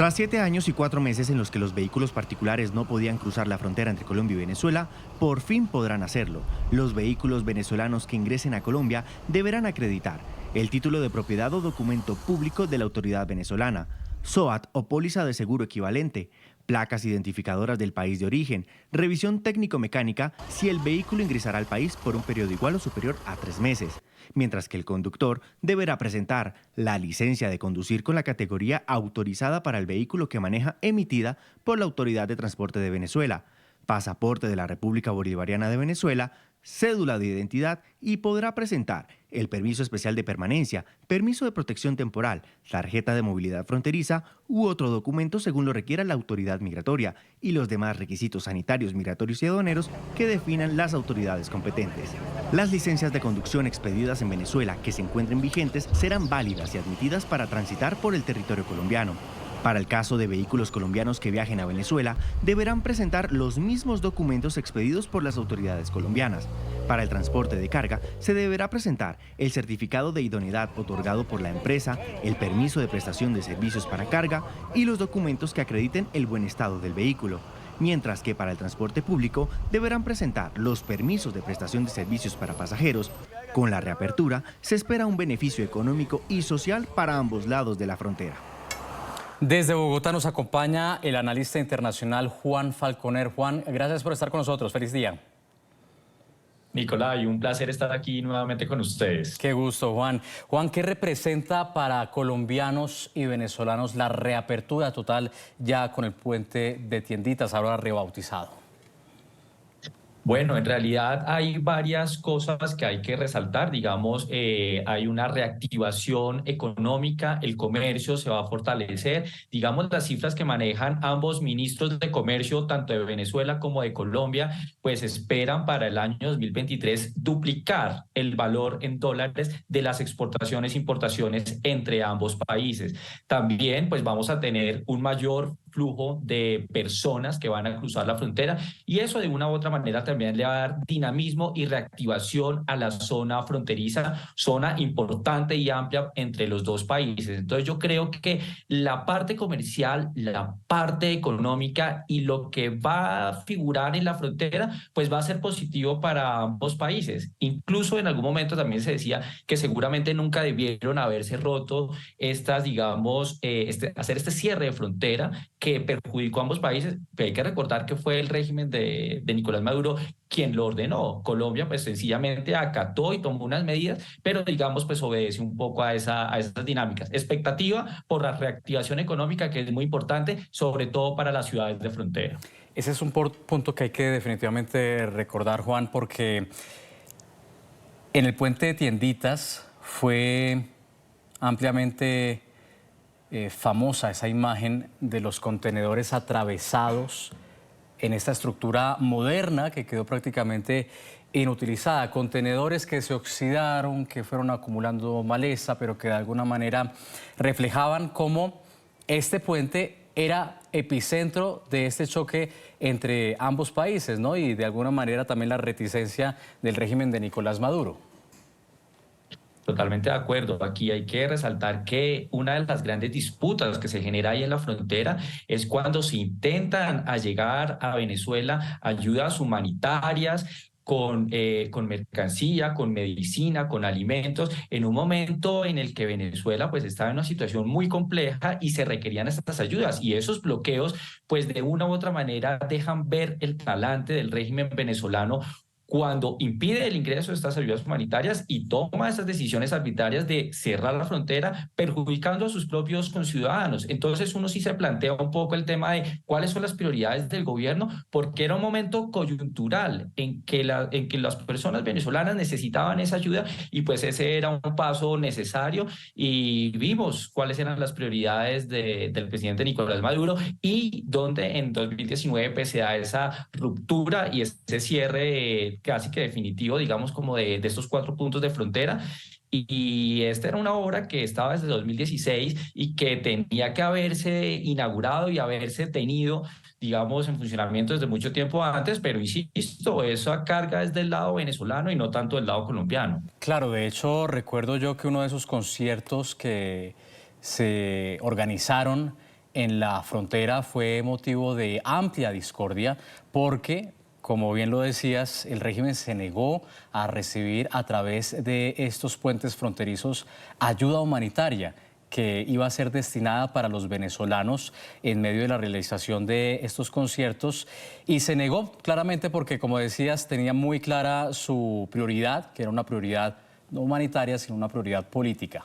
Tras 7 años y 4 meses en los que los vehículos particulares no podían cruzar la frontera entre Colombia y Venezuela, por fin podrán hacerlo. Los vehículos venezolanos que ingresen a Colombia deberán acreditar el título de propiedad o documento público de la autoridad venezolana, SOAT o póliza de seguro equivalente, placas identificadoras del país de origen, revisión técnico-mecánica si el vehículo ingresará al país por un periodo igual o superior a 3 meses, mientras que el conductor deberá presentar la licencia de conducir con la categoría autorizada para el vehículo que maneja emitida por la Autoridad de Transporte de Venezuela, pasaporte de la República Bolivariana de Venezuela, cédula de identidad y podrá presentar el permiso especial de permanencia, permiso de protección temporal, tarjeta de movilidad fronteriza u otro documento según lo requiera la autoridad migratoria y los demás requisitos sanitarios, migratorios y aduaneros que definan las autoridades competentes. Las licencias de conducción expedidas en Venezuela que se encuentren vigentes serán válidas y admitidas para transitar por el territorio colombiano. Para el caso de vehículos colombianos que viajen a Venezuela, deberán presentar los mismos documentos expedidos por las autoridades colombianas. Para el transporte de carga, se deberá presentar el certificado de idoneidad otorgado por la empresa, el permiso de prestación de servicios para carga y los documentos que acrediten el buen estado del vehículo. Mientras que para el transporte público deberán presentar los permisos de prestación de servicios para pasajeros. Con la reapertura, se espera un beneficio económico y social para ambos lados de la frontera. Desde Bogotá nos acompaña el analista internacional Juan Falconer. Juan, gracias por estar con nosotros. Feliz día. Nicolai, un placer estar aquí nuevamente con ustedes. Qué gusto, Juan. Juan, ¿qué representa para colombianos y venezolanos la reapertura total ya con el puente de Tienditas, ahora rebautizado? Bueno, en realidad hay varias cosas que hay que resaltar. Digamos, hay una reactivación económica, el comercio se va a fortalecer. Digamos, las cifras que manejan ambos ministros de comercio, tanto de Venezuela como de Colombia, pues esperan para el año 2023 duplicar el valor en dólares de las exportaciones e importaciones entre ambos países. También, pues vamos a tener un mayor flujo de personas que van a cruzar la frontera y eso de una u otra manera también le va a dar dinamismo y reactivación a la zona fronteriza, zona importante y amplia entre los dos países. Entonces yo creo que la parte comercial, la parte económica y lo que va a figurar en la frontera, pues va a ser positivo para ambos países. Incluso en algún momento también se decía que seguramente nunca debieron haberse roto estas, digamos, hacer este cierre de frontera que perjudicó a ambos países, pero hay que recordar que fue el régimen de Nicolás Maduro quien lo ordenó. Colombia pues sencillamente acató y tomó unas medidas, pero digamos pues obedece un poco a esas dinámicas. Expectativa por la reactivación económica que es muy importante, sobre todo para las ciudades de frontera. Ese es un punto que hay que definitivamente recordar, Juan, porque en el puente de Tienditas fue ampliamente famosa esa imagen de los contenedores atravesados en esta estructura moderna que quedó prácticamente inutilizada. Contenedores que se oxidaron, que fueron acumulando maleza, pero que de alguna manera reflejaban cómo este puente era epicentro de este choque entre ambos países, ¿no? Y de alguna manera también la reticencia del régimen de Nicolás Maduro. Totalmente de acuerdo. Aquí hay que resaltar que una de las grandes disputas que se genera ahí en la frontera es cuando se intentan llegar a Venezuela ayudas humanitarias con mercancía, con medicina, con alimentos, en un momento en el que Venezuela pues estaba en una situación muy compleja y se requerían estas ayudas. Y esos bloqueos pues de una u otra manera dejan ver el talante del régimen venezolano cuando impide el ingreso de estas ayudas humanitarias y toma esas decisiones arbitrarias de cerrar la frontera, perjudicando a sus propios conciudadanos. Entonces uno sí se plantea un poco el tema de cuáles son las prioridades del gobierno, porque era un momento coyuntural en que las personas venezolanas necesitaban esa ayuda y pues ese era un paso necesario y vimos cuáles eran las prioridades del presidente Nicolás Maduro y donde en 2019 pues, se da esa ruptura y ese cierre casi que definitivo, digamos, como de estos 4 puntos de frontera. Y esta era una obra que estaba desde 2016 y que tenía que haberse inaugurado y haberse tenido, digamos, en funcionamiento desde mucho tiempo antes, pero insisto, esa carga es del lado venezolano y no tanto del lado colombiano. Claro, de hecho, recuerdo yo que uno de esos conciertos que se organizaron en la frontera fue motivo de amplia discordia porque, como bien lo decías, el régimen se negó a recibir a través de estos puentes fronterizos ayuda humanitaria que iba a ser destinada para los venezolanos en medio de la realización de estos conciertos, y se negó claramente porque, como decías, tenía muy clara su prioridad, que era una prioridad no humanitaria, sino una prioridad política.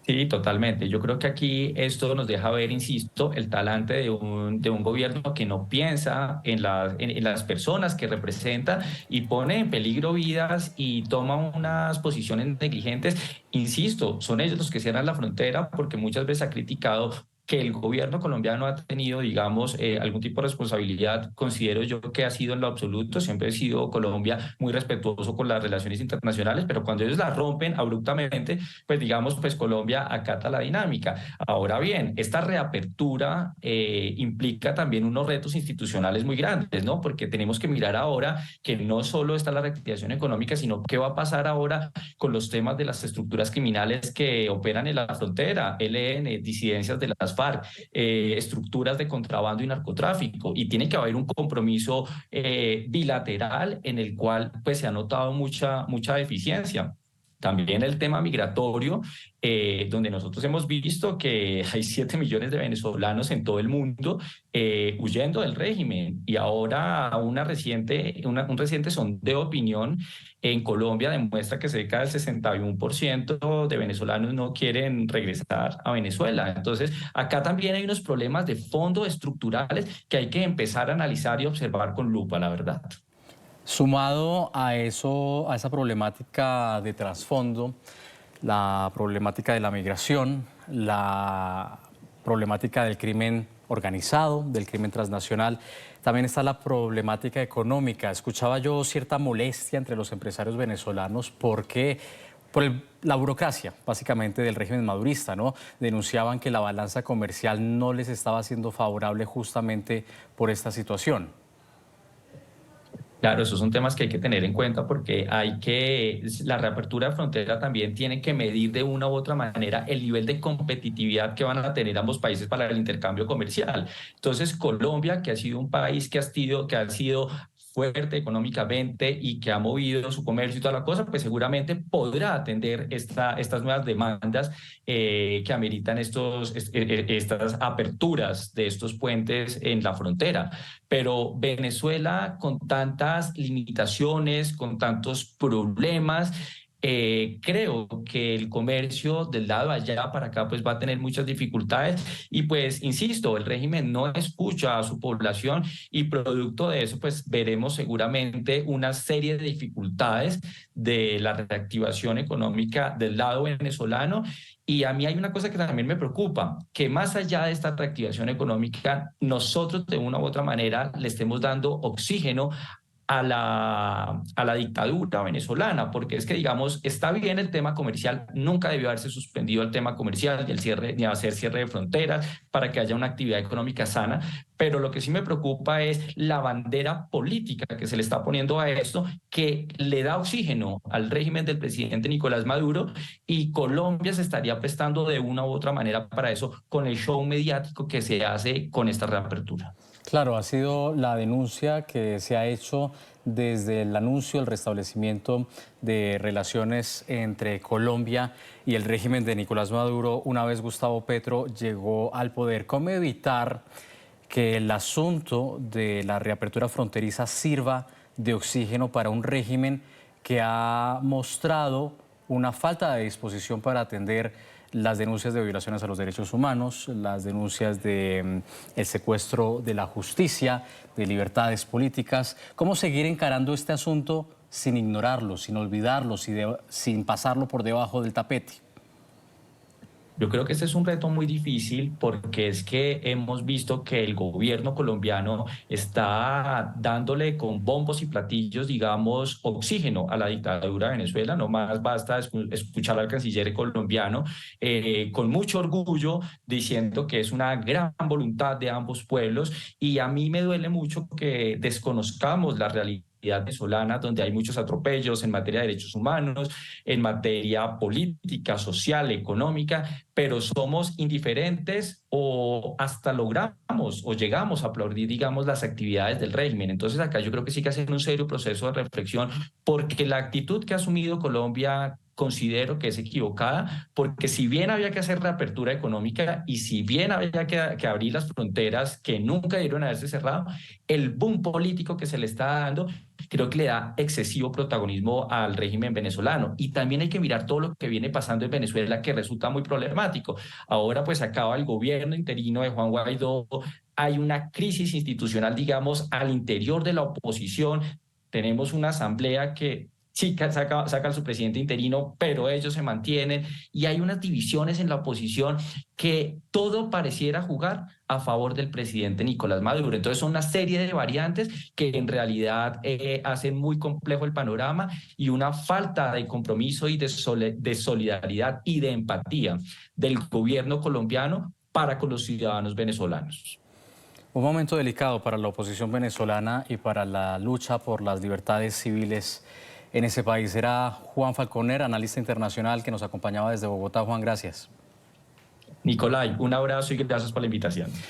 Sí, totalmente. Yo creo que aquí esto nos deja ver, insisto, el talante de un gobierno que no piensa en, en las personas que representa y pone en peligro vidas y toma unas posiciones negligentes. Insisto, son ellos los que cierran la frontera porque muchas veces ha criticado que el gobierno colombiano ha tenido, digamos, algún tipo de responsabilidad. Considero yo que ha sido en lo absoluto, siempre ha sido Colombia muy respetuoso con las relaciones internacionales, pero cuando ellos las rompen abruptamente, pues digamos, pues Colombia acata la dinámica. Ahora bien, esta reapertura implica también unos retos institucionales muy grandes, ¿no? Porque tenemos que mirar ahora que no solo está la reactivación económica, sino qué va a pasar ahora con los temas de las estructuras criminales que operan en la frontera, ELN, disidencias de las FARC, estructuras de contrabando y narcotráfico, y tiene que haber un compromiso bilateral en el cual pues se ha notado mucha deficiencia. También el tema migratorio, donde nosotros hemos visto que hay 7 millones de venezolanos en todo el mundo huyendo del régimen. Y ahora un reciente sondeo de opinión en Colombia demuestra que cerca del 61% de venezolanos no quieren regresar a Venezuela. Entonces, acá también hay unos problemas de fondo estructurales que hay que empezar a analizar y observar con lupa, la verdad. Sumado a eso, a esa problemática de trasfondo, la problemática de la migración, la problemática del crimen organizado, del crimen transnacional, también está la problemática económica. Escuchaba yo cierta molestia entre los empresarios venezolanos porque la burocracia, básicamente, del régimen madurista, ¿no? Denunciaban que la balanza comercial no les estaba siendo favorable justamente por esta situación. Claro, esos son temas que hay que tener en cuenta porque la reapertura de frontera también tiene que medir de una u otra manera el nivel de competitividad que van a tener ambos países para el intercambio comercial. Entonces, Colombia, que ha sido un país que ha sido fuerte económicamente y que ha movido su comercio y toda la cosa, pues seguramente podrá atender estas nuevas demandas que ameritan estas aperturas de estos puentes en la frontera. Pero Venezuela, con tantas limitaciones, con tantos problemas, creo que el comercio del lado allá para acá pues va a tener muchas dificultades y pues insisto, el régimen no escucha a su población y producto de eso pues veremos seguramente una serie de dificultades de la reactivación económica del lado venezolano. Y a mí hay una cosa que también me preocupa, que más allá de esta reactivación económica, nosotros de una u otra manera le estemos dando oxígeno a la dictadura venezolana, porque es que, digamos, está bien el tema comercial, nunca debió haberse suspendido el tema comercial y el cierre, ni hacer cierre de fronteras para que haya una actividad económica sana, pero lo que sí me preocupa es la bandera política que se le está poniendo a esto, que le da oxígeno al régimen del presidente Nicolás Maduro, y Colombia se estaría prestando de una u otra manera para eso con el show mediático que se hace con esta reapertura. Claro, ha sido la denuncia que se ha hecho desde el anuncio del restablecimiento de relaciones entre Colombia y el régimen de Nicolás Maduro una vez Gustavo Petro llegó al poder. ¿Cómo evitar que el asunto de la reapertura fronteriza sirva de oxígeno para un régimen que ha mostrado una falta de disposición para atender las denuncias de violaciones a los derechos humanos, las denuncias de el secuestro de la justicia, de libertades políticas? ¿Cómo seguir encarando este asunto sin ignorarlo, sin olvidarlo, sin pasarlo por debajo del tapete? Yo creo que este es un reto muy difícil porque es que hemos visto que el gobierno colombiano está dándole con bombos y platillos, digamos, oxígeno a la dictadura de Venezuela. No más basta escuchar al canciller colombiano con mucho orgullo diciendo que es una gran voluntad de ambos pueblos, y a mí me duele mucho que desconozcamos la realidad venezolana, donde hay muchos atropellos en materia de derechos humanos, en materia política, social, económica, pero somos indiferentes o hasta logramos o llegamos a aplaudir, digamos, las actividades del régimen. Entonces acá yo creo que sí que hacer un serio proceso de reflexión, porque la actitud que ha asumido Colombia considero que es equivocada, porque si bien había que hacer reapertura económica y si bien había que abrir las fronteras que nunca debieron haberse cerrado, el boom político que se le está dando creo que le da excesivo protagonismo al régimen venezolano. Y también hay que mirar todo lo que viene pasando en Venezuela, que resulta muy problemático. Ahora pues acaba el gobierno interino de Juan Guaidó, hay una crisis institucional, digamos, al interior de la oposición. Tenemos una asamblea que sí saca a su presidente interino, pero ellos se mantienen y hay unas divisiones en la oposición que todo pareciera jugar a favor del presidente Nicolás Maduro. Entonces son una serie de variantes que en realidad hacen muy complejo el panorama y una falta de compromiso y de solidaridad y de empatía del gobierno colombiano para con los ciudadanos venezolanos. Un momento delicado para la oposición venezolana y para la lucha por las libertades civiles en ese país. Era Juan Falconer, analista internacional, que nos acompañaba desde Bogotá. Juan, gracias. Nicolai, un abrazo y gracias por la invitación.